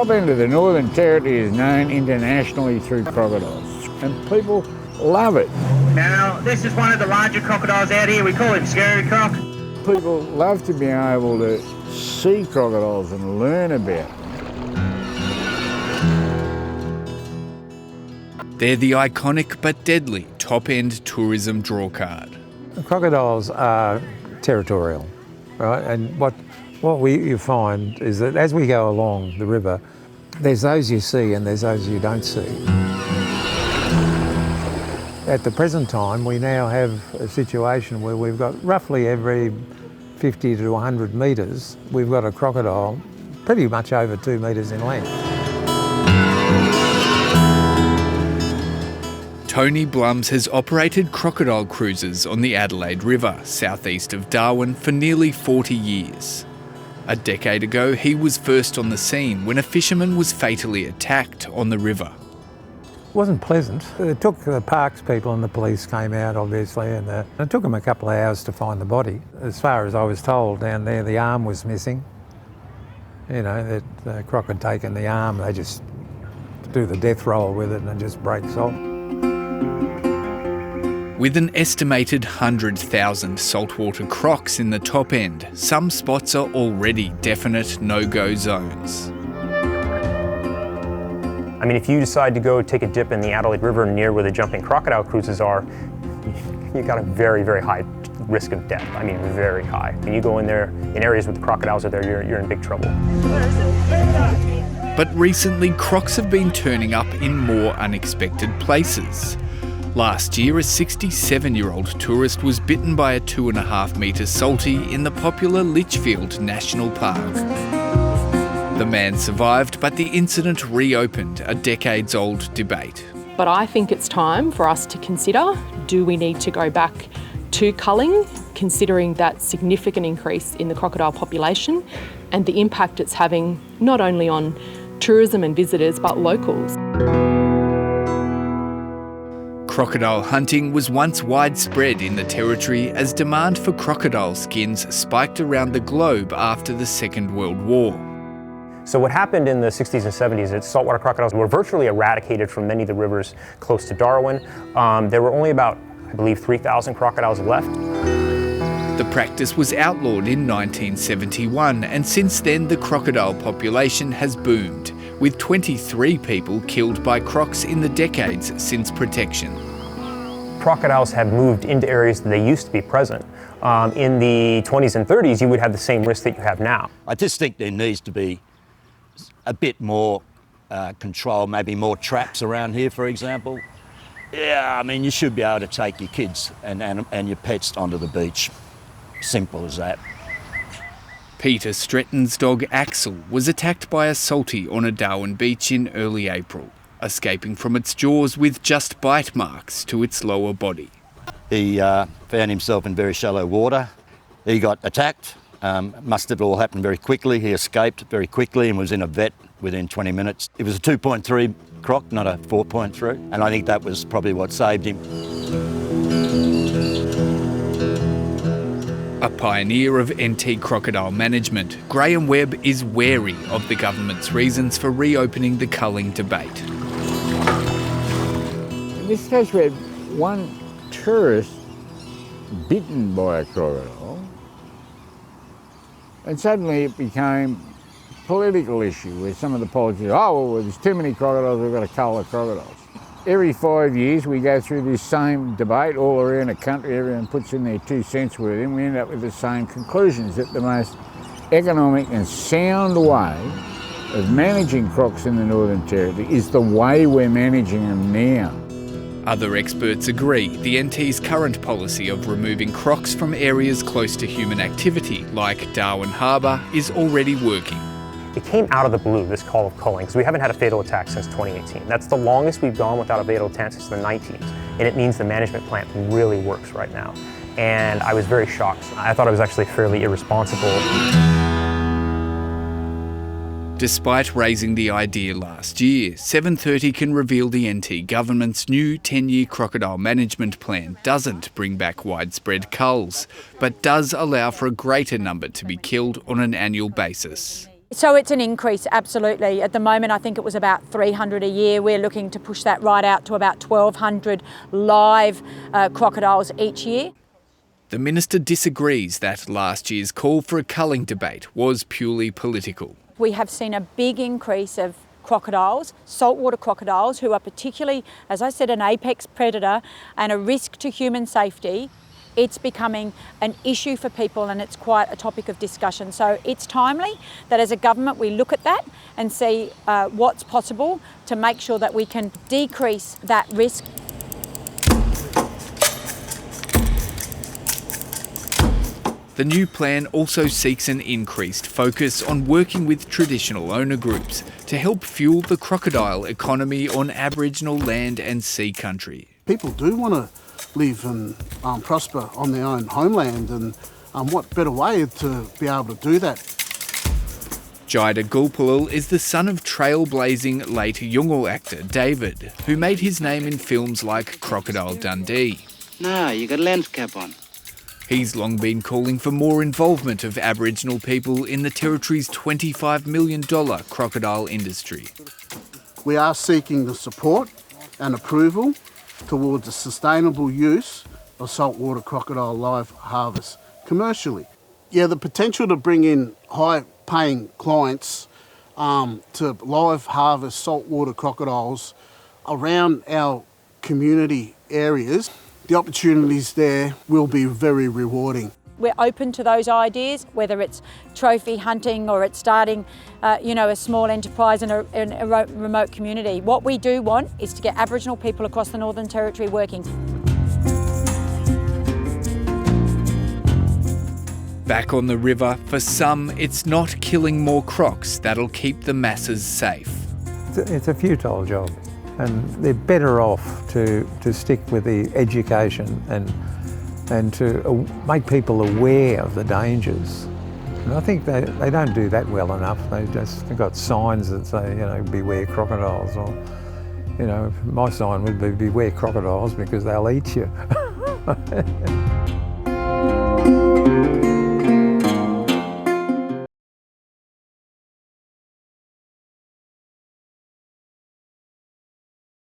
top end of the Northern Territory is known internationally through crocodiles, and people love it. Now, this is one of the larger crocodiles out here. We call him Scary Croc. People love to be able to see crocodiles and learn about them. They're the iconic but deadly top-end tourism drawcard. Crocodiles are territorial, right? And what you find is that as we go along the river, there's those you see and there's those you don't see. At the present time, we now have a situation where we've got roughly every 50 to 100 metres, we've got a crocodile pretty much over 2 metres in length. Tony Blums has operated crocodile cruises on the Adelaide River, southeast of Darwin, for nearly 40 years. A decade ago, he was first on the scene when a fisherman was fatally attacked on the river. It wasn't pleasant. It took the parks people and the police came out, obviously, and it took them a couple of hours to find the body. As far as I was told, down there the arm was missing. You know, the croc had taken the arm, they just do the death roll with it and it just breaks off. With an estimated 100,000 saltwater crocs in the top end, some spots are already definite no-go zones. I mean, if you decide to go take a dip in the Adelaide River near where the jumping crocodile cruises are, you've got a very, very high risk of death. I mean, very high. When you go in there, in areas where the crocodiles are there, you're in big trouble. But recently, crocs have been turning up in more unexpected places. Last year, a 67-year-old tourist was bitten by a 2.5 metre salty in the popular Litchfield National Park. The man survived, but the incident reopened a decades-old debate. But I think it's time for us to consider, do we need to go back to culling, considering that significant increase in the crocodile population and the impact it's having not only on tourism and visitors, but locals. Crocodile hunting was once widespread in the territory as demand for crocodile skins spiked around the globe after the Second World War. So what happened in the 60s and 70s is saltwater crocodiles were virtually eradicated from many of the rivers close to Darwin. There were only about, I believe, 3,000 crocodiles left. The practice was outlawed in 1971, and since then the crocodile population has boomed, with 23 people killed by crocs in the decades since protection. Crocodiles have moved into areas that they used to be present. In the 20s and 30s, you would have the same risk that you have now. I just think there needs to be a bit more control, maybe more traps around here, for example. Yeah, I mean, you should be able to take your kids and your pets onto the beach. Simple as that. Peter Stretton's dog Axel was attacked by a salty on a Darwin beach in early April, escaping from its jaws with just bite marks to its lower body. He found himself in very shallow water. He got attacked. Must have all happened very quickly. He escaped very quickly and was in a vet within 20 minutes. It was a 2.3 croc, not a 4.3, and I think that was probably what saved him. A pioneer of NT crocodile management, Graham Webb is wary of the government's reasons for reopening the culling debate. In this case, we had one tourist bitten by a crocodile, and suddenly it became a political issue where some of the politicians, oh, well, there's too many crocodiles, we've got to cull the crocodiles. Every 5 years we go through this same debate all around the country, everyone puts in their 2 cents worth, and we end up with the same conclusions, that the most economic and sound way of managing crocs in the Northern Territory is the way we're managing them now. Other experts agree the NT's current policy of removing crocs from areas close to human activity, like Darwin Harbour, is already working. It came out of the blue, this call of culling, because we haven't had a fatal attack since 2018. That's the longest we've gone without a fatal attack since the 19s. And it means the management plan really works right now. And I was very shocked. I thought it was actually fairly irresponsible. Despite raising the idea last year, 7:30 can reveal the NT government's new 10-year crocodile management plan doesn't bring back widespread culls, but does allow for a greater number to be killed on an annual basis. So it's an increase, absolutely. At the moment, I think it was about 300 a year. We're looking to push that right out to about 1,200 live crocodiles each year. The minister disagrees that last year's call for a culling debate was purely political. We have seen a big increase of crocodiles, saltwater crocodiles, who are particularly, as I said, an apex predator and a risk to human safety. It's becoming an issue for people and it's quite a topic of discussion. So it's timely that as a government we look at that and see what's possible to make sure that we can decrease that risk. The new plan also seeks an increased focus on working with traditional owner groups to help fuel the crocodile economy on Aboriginal land and sea country. People do want to live and prosper on their own homeland, and what better way to be able to do that? Jida Gulpilil is the son of trailblazing late Yolngu actor David, who made his name in films like Crocodile Dundee. No, you got a lens cap on. He's long been calling for more involvement of Aboriginal people in the Territory's $25 million crocodile industry. We are seeking the support and approval towards the sustainable use of saltwater crocodile live harvest commercially. Yeah, the potential to bring in high-paying clients to live harvest saltwater crocodiles around our community areas, the opportunities there will be very rewarding. We're open to those ideas, whether it's trophy hunting or it's starting a small enterprise in a remote community. What we do want is to get Aboriginal people across the Northern Territory working. Back on the river, for some, it's not killing more crocs that'll keep the masses safe. It's a futile job, and they're better off to stick with the education and to make people aware of the dangers. And I think they don't do that well enough. They've got signs that say, beware crocodiles, or, my sign would be beware crocodiles because they'll eat you.